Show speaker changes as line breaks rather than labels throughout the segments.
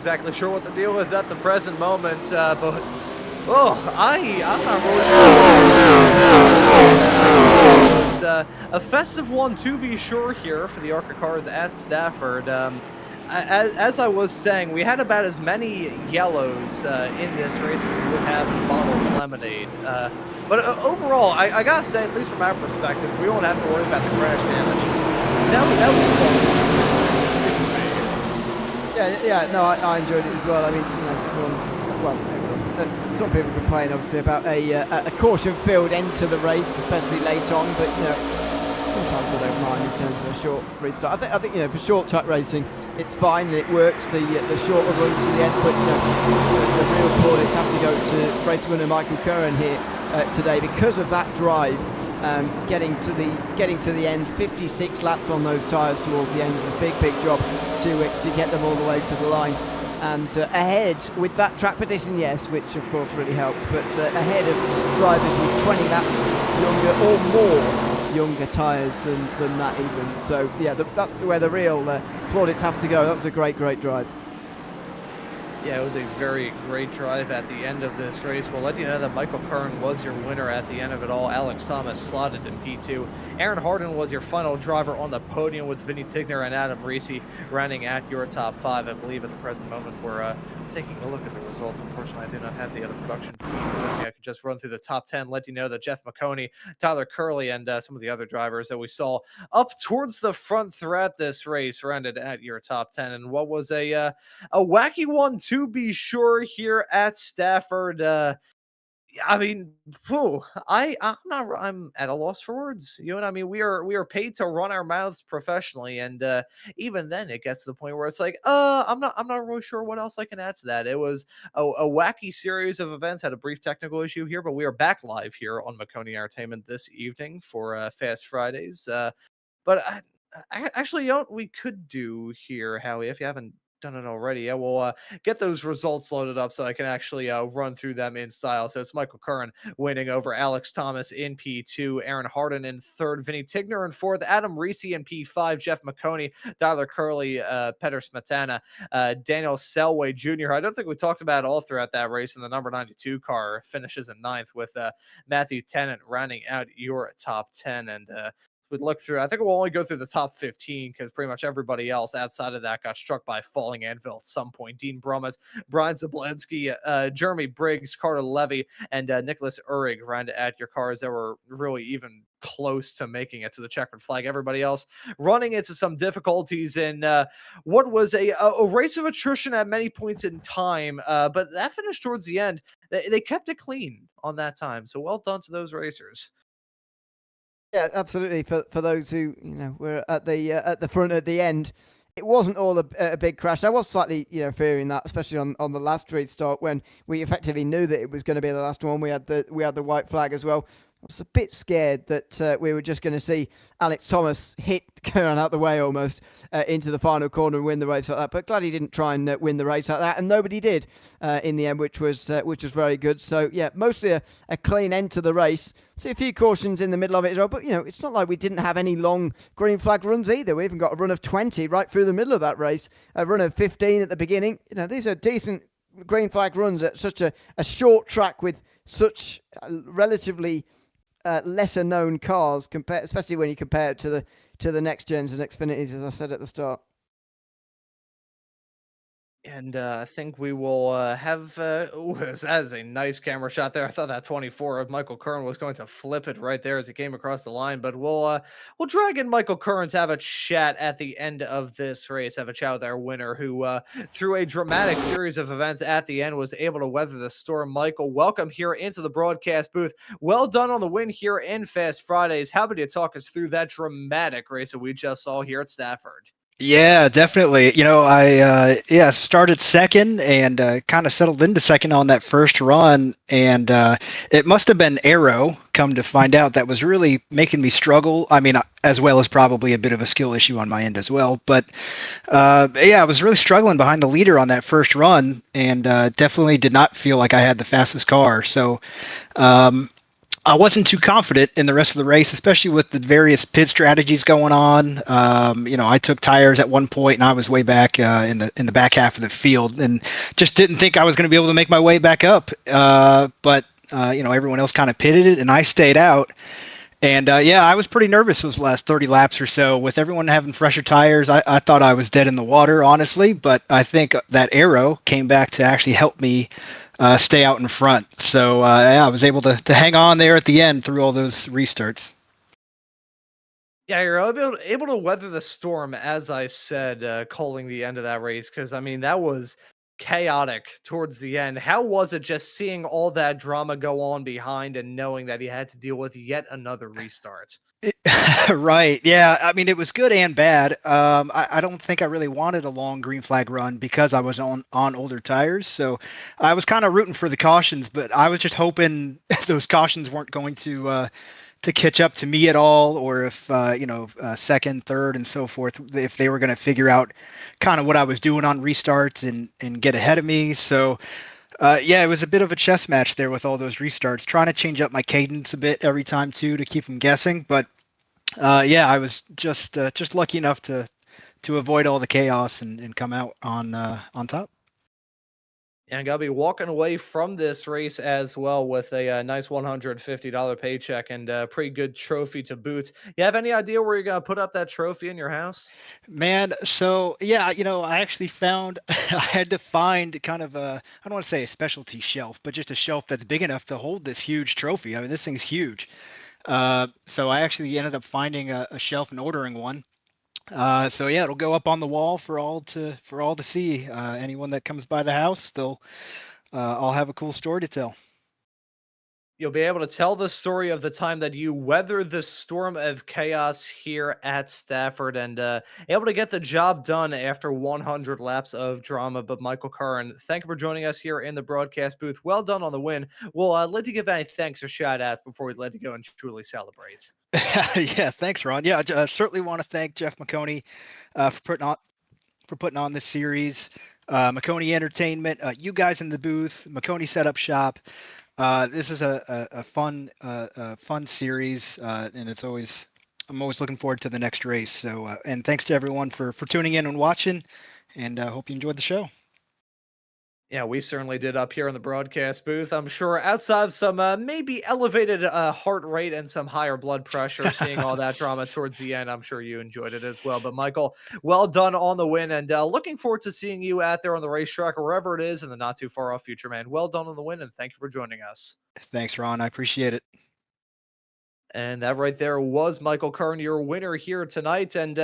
exactly sure what the deal is at the present moment, but I'm not really sure. It was a festive one to be sure here for the ARCA cars at Stafford. As I was saying, we had about as many yellows in this race as you would have in bottled lemonade. But overall, I gotta say, at least from our perspective, we won't have to worry about the crash damage. That was fun.
Yeah, no, I enjoyed it as well. I mean, some people complain obviously about a caution-filled end to the race, especially late on, but sometimes I don't mind in terms of a short restart. I think for short track racing, it's fine and it works. The shorter runs to the end, but the real plaudits have to go to race winner Michael Curran here today because of that drive. Getting to the end, 56 laps on those tyres towards the end is a big job to get them all the way to the line. And ahead with that track position, yes, which of course really helps, but ahead of drivers with 20 laps younger or more younger tyres than that even. So yeah, that's where the real plaudits have to go. That was a great drive.
Yeah, it was a very great drive at the end of this race. We'll let you know that Michael Curran was your winner at the end of it all. Alex Thomas slotted in P2. Aaron Harden was your final driver on the podium with Vinny Tigner and Adam Reese running at your top 5. I believe at the present moment we're taking a look at the results. Unfortunately, I do not have the other production feed. I could just run through the top 10, let you know that Jeff Maconi, Tyler Curley, and some of the other drivers that we saw up towards the front throughout this race rounded at your top 10. And what was a wacky one to be sure here at Stafford. I mean, I'm at a loss for words. You know what I mean? We are paid to run our mouths professionally, and even then, it gets to the point where it's like, I'm not really sure what else I can add to that. It was a wacky series of events. Had a brief technical issue here, but we are back live here on Maconi Entertainment this evening for Fast Fridays. But actually, you know what we could do here, Howie, if you haven't done it already. Yeah, we'll get those results loaded up so I can actually run through them in style. So it's Michael Curran winning over Alex Thomas in P2, Aaron Harden in 3rd, Vinny Tigner in 4th, Adam Reese in P5, Jeff Maconi, Tyler Curley, Peter Smetana, Daniel Selway Jr. I don't think we talked about it all throughout that race, and the number 92 car finishes in 9th with Matthew Tennant rounding out your top 10. And we'd look through, I think we'll only go through the top 15 because pretty much everybody else outside of that got struck by a falling anvil at some point. Dean Brummett, Brian Zablensky, Jeremy Briggs, Carter Levy, and Nicholas Uhrig rounded at your cars that were really even close to making it to the checkered flag. Everybody else running into some difficulties in what was a race of attrition at many points in time, but that finished towards the end. They kept it clean on that time, so well done to those racers.
Yeah, absolutely. For those who were at the front at the end, it wasn't all a big crash. I was slightly fearing that, especially on the last restart when we effectively knew that it was going to be the last one. We had the white flag as well. I was a bit scared that we were just going to see Alex Thomas hit Curran out the way almost into the final corner and win the race like that. But glad he didn't try and win the race like that, and nobody did in the end, which was very good. So yeah, mostly a clean end to the race. See a few cautions in the middle of it as well, but it's not like we didn't have any long green flag runs either. We even got a run of 20 right through the middle of that race, a run of 15 at the beginning. These are decent green flag runs at such a short track with such relatively lesser known cars, especially when you compare it to the next gens and Xfinities, as I said at the start.
And I think we will have. That is a nice camera shot there. I thought that 24 of Michael Curran was going to flip it right there as he came across the line. But we'll drag in Michael Curran to have a chat at the end of this race. Have a chat with our winner, who through a dramatic series of events at the end was able to weather the storm. Michael, welcome here into the broadcast booth. Well done on the win here in Fast Fridays. How about you talk us through that dramatic race that we just saw here at Stafford?
Yeah, definitely. I started second and kind of settled into second on that first run, and it must have been aero. Come to find out, that was really making me struggle. I mean, as well as probably a bit of a skill issue on my end as well. But I was really struggling behind the leader on that first run, and definitely did not feel like I had the fastest car. So I wasn't too confident in the rest of the race, especially with the various pit strategies going on. I took tires at one point, and I was way back in the back half of the field, and just didn't think I was going to be able to make my way back up. But everyone else kind of pitted it, and I stayed out. And I was pretty nervous those last 30 laps or so. With everyone having fresher tires, I thought I was dead in the water, honestly. But I think that arrow came back to actually help me stay out in front. So I was able to hang on there at the end through all those restarts.
Yeah, you're able to weather the storm, as I said, calling the end of that race, because I mean that was chaotic towards the end. How was it just seeing all that drama go on behind and knowing that he had to deal with yet another restart?
Right. Yeah. I mean, it was good and bad. I don't think I really wanted a long green flag run because I was on older tires. So I was kind of rooting for the cautions, but I was just hoping those cautions weren't going to catch up to me at all, or if second, third, and so forth, if they were going to figure out kind of what I was doing on restarts and get ahead of me. So it was a bit of a chess match there with all those restarts, trying to change up my cadence a bit every time too to keep them guessing. But I was just lucky enough to avoid all the chaos and come out on top.
And I'll be walking away from this race as well with a nice $150 paycheck and a pretty good trophy to boot. You have any idea where you're gonna put up that trophy in your house?
Man, so yeah, I actually found I had to find kind of I don't want to say a specialty shelf, but just a shelf that's big enough to hold this huge trophy. I mean, this thing's huge. So I actually ended up finding a shelf and ordering one. So yeah, it'll go up on the wall for all to see. Anyone that comes by the house, I'll have a cool story to tell.
You'll be able to tell the story of the time that you weathered the storm of chaos here at Stafford and able to get the job done after 100 laps of drama. But Michael Curran, thank you for joining us here in the broadcast booth. Well done on the win. We'll let you give any thanks or shout outs before we let you go and truly celebrate.
Yeah, thanks, Ron. Yeah, I certainly want to thank Jeff Maconi for putting on this series. Maconi Entertainment, you guys in the booth, Maconi Setup Shop. This is a fun series, and I'm always looking forward to the next race. So, and thanks to everyone for tuning in and watching, and hope you enjoyed the show.
Yeah, we certainly did up here in the broadcast booth. I'm sure outside of some maybe elevated heart rate and some higher blood pressure, seeing all that drama towards the end, I'm sure you enjoyed it as well. But Michael, well done on the win, and looking forward to seeing you out there on the racetrack or wherever it is in the not too far off future, man. Well done on the win, and thank you for joining us.
Thanks, Ron. I appreciate it.
And that right there was Michael Curran, your winner here tonight. And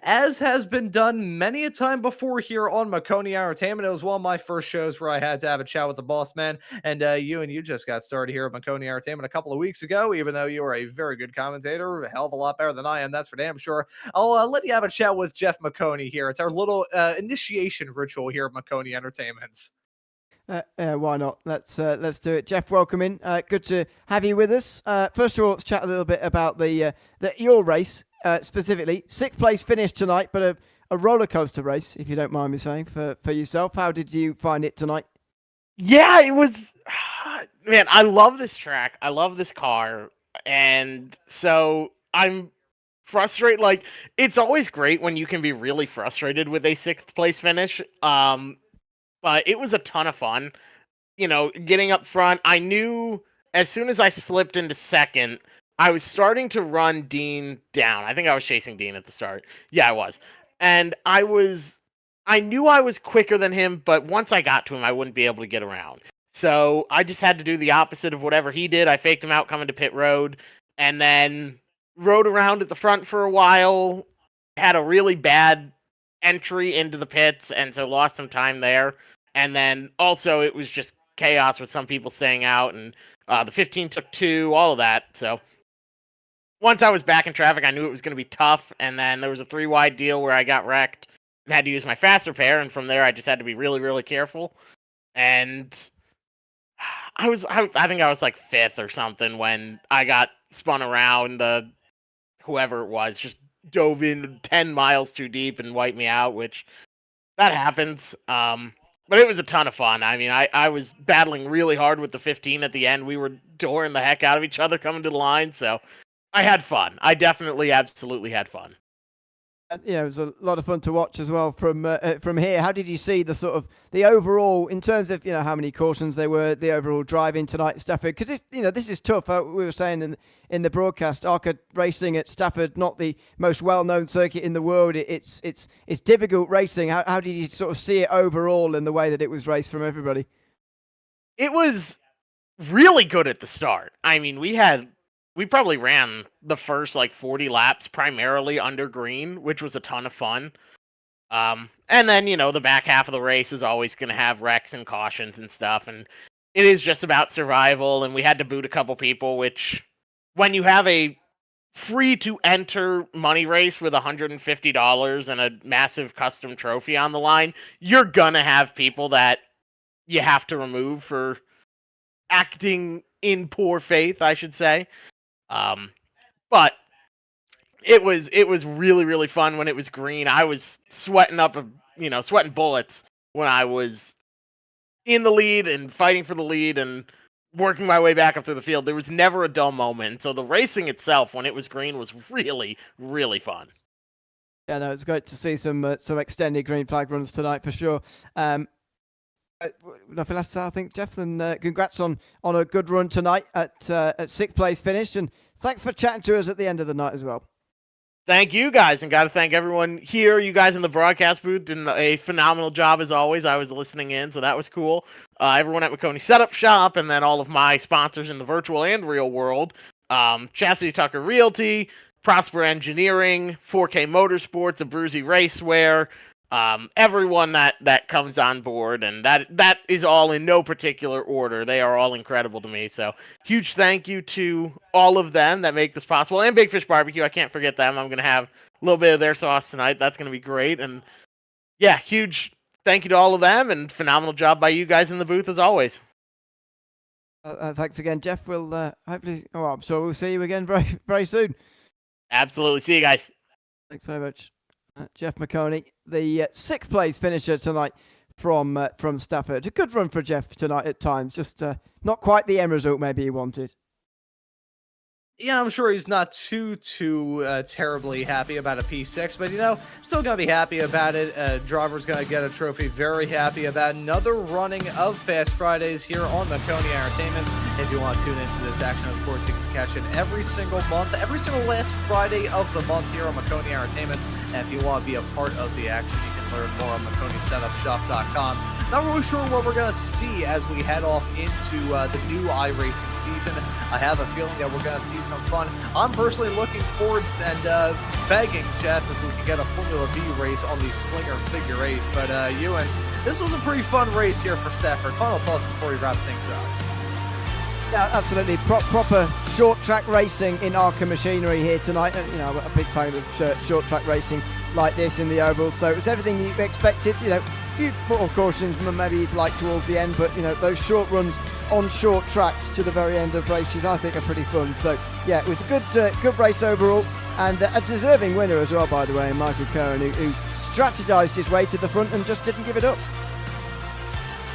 as has been done many a time before here on Maconi Entertainment, it was one of my first shows where I had to have a chat with the boss man. And you just got started here at Maconi Entertainment a couple of weeks ago, even though you were a very good commentator, a hell of a lot better than I am. That's for damn sure. I'll let you have a chat with Jeff Maconi here. It's our little initiation ritual here at Maconi Entertainment.
Why not? Let's do it. Jeff, welcome in. Good to have you with us. First of all, let's chat a little bit about your race specifically. Sixth place finish tonight, but a roller coaster race, if you don't mind me saying, for yourself. How did you find it tonight?
Yeah, it was. Man, I love this track. I love this car, and so I'm frustrated. Like, it's always great when you can be really frustrated with a sixth place finish. But it was a ton of fun. Getting up front, I knew as soon as I slipped into second, I was starting to run Dean down. I think I was chasing Dean at the start. Yeah, I was. And I knew I was quicker than him, but once I got to him, I wouldn't be able to get around. So I just had to do the opposite of whatever he did. I faked him out coming to pit road and then rode around at the front for a while. Had a really bad entry into the pits, and so lost some time there. And then also it was just chaos with some people staying out, and the 15 took two, all of that. So once I was back in traffic, I knew it was going to be tough. And then there was a 3 wide deal where I got wrecked and had to use my faster pair. And from there, I just had to be really, really careful. And I think I was like fifth or something when I got spun around. Whoever it was just dove in 10 miles too deep and wiped me out, which that happens. But it was a ton of fun. I mean, I was battling really hard with the 15 at the end. We were dooring the heck out of each other coming to the line, so I had fun. I definitely, absolutely had fun.
And, it was a lot of fun to watch as well from here. How did you see the sort of the overall, in terms of how many cautions there were, the overall driving tonight at Stafford? Because this is tough. We were saying in the broadcast, ARCA racing at Stafford, not the most well-known circuit in the world. It's difficult racing. How did you sort of see it overall in the way that it was raced from everybody?
It was really good at the start. I mean, we probably ran the first 40 laps primarily under green, which was a ton of fun. And then, the back half of the race is always going to have wrecks and cautions and stuff. And it is just about survival. And we had to boot a couple people, which when you have a free to enter money race with $150 and a massive custom trophy on the line, you're going to have people that you have to remove for acting in poor faith, I should say. But it was really, really fun when it was green. I was sweating sweating bullets when I was in the lead and fighting for the lead and working my way back up through the field. There was never a dull moment. So the racing itself, when it was green, was really, really fun.
Yeah, no, it's great to see some extended green flag runs tonight for sure. Nothing left to say, I think, Jeff. And congrats on a good run tonight at 6th place finish. And thanks for chatting to us at the end of the night as well.
Thank you guys, and got to thank everyone here. You guys in the broadcast booth did a phenomenal job as always. I was listening in, so that was cool. Everyone at Maconi Setup Shop, and then all of my sponsors in the virtual and real world. Chastity Tucker Realty, Prosper Engineering, 4K Motorsports, Abruzzi Racewear, everyone that comes on board, and that is all in no particular order. They are all incredible to me. So huge thank you to all of them that make this possible, and Big Fish Barbecue. I can't forget them. I'm going to have a little bit of their sauce tonight. That's going to be great. And yeah, huge thank you to all of them, and phenomenal job by you guys in the booth as always.
Thanks again, Jeff. We'll hopefully, I'm sure we'll see you again very, very soon.
Absolutely. See you guys.
Thanks very much. Jeff Maconi, the 6th place finisher tonight from Stafford. A good run for Jeff tonight at times, just not quite the end result maybe he wanted.
Yeah, I'm sure he's not too terribly happy about a P6, but still gonna be happy about it. Driver's gonna get a trophy. Very happy about another running of Fast Fridays here on Maconi Entertainment. If you want to tune into this action, of course, you can catch it every single month, every single last Friday of the month here on Maconi Entertainment. And if you want to be a part of the action, you can learn more on MaconiSetupShop.com. Not really sure what we're going to see as we head off into the new iRacing season. I have a feeling that we're going to see some fun. I'm personally looking forward and begging Jeff if we can get a Formula V race on the Slinger Figure 8. But Ewan, this was a pretty fun race here for Stafford. Final thoughts before we wrap things up.
Yeah, absolutely. Proper short track racing in ARCA machinery here tonight. And, I'm a big fan of short track racing like this in the oval. So it was everything you expected. A few more cautions maybe you'd like towards the end, but those short runs on short tracks to the very end of races I think are pretty fun. So yeah, it was a good race overall, and a deserving winner as well, by the way, Michael Curran, who strategized his way to the front and just didn't give it up.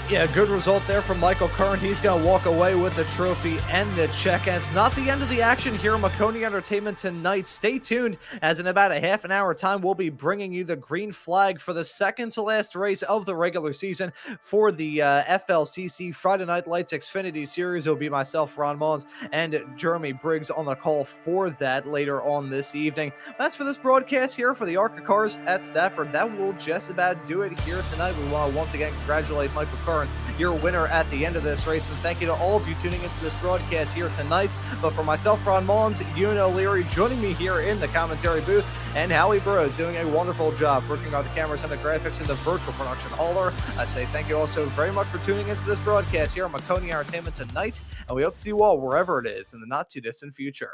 Yeah, good result there from Michael Curran. He's going to walk away with the trophy and the check. And it's not the end of the action here on Maconi Entertainment tonight. Stay tuned, as in about a half an hour time, we'll be bringing you the green flag for the second to last race of the regular season for the FLCC Friday Night Lights Xfinity Series. It'll be myself, Ron Mullins, and Jeremy Briggs on the call for that later on this evening. That's for this broadcast here for the ARCA Cars at Stafford. That will just about do it here tonight. We want to once again congratulate Michael Curran, your winner at the end of this race, and thank you to all of you tuning into this broadcast here tonight. But for myself, Ron Mullins, Ewan O'Leary joining me here in the commentary booth, and Howie Burrows doing a wonderful job working on the cameras and the graphics in the virtual production hauler. I say thank you also very much for tuning into this broadcast here on Maconi Entertainment tonight, and we hope to see you all wherever it is in the not too distant future.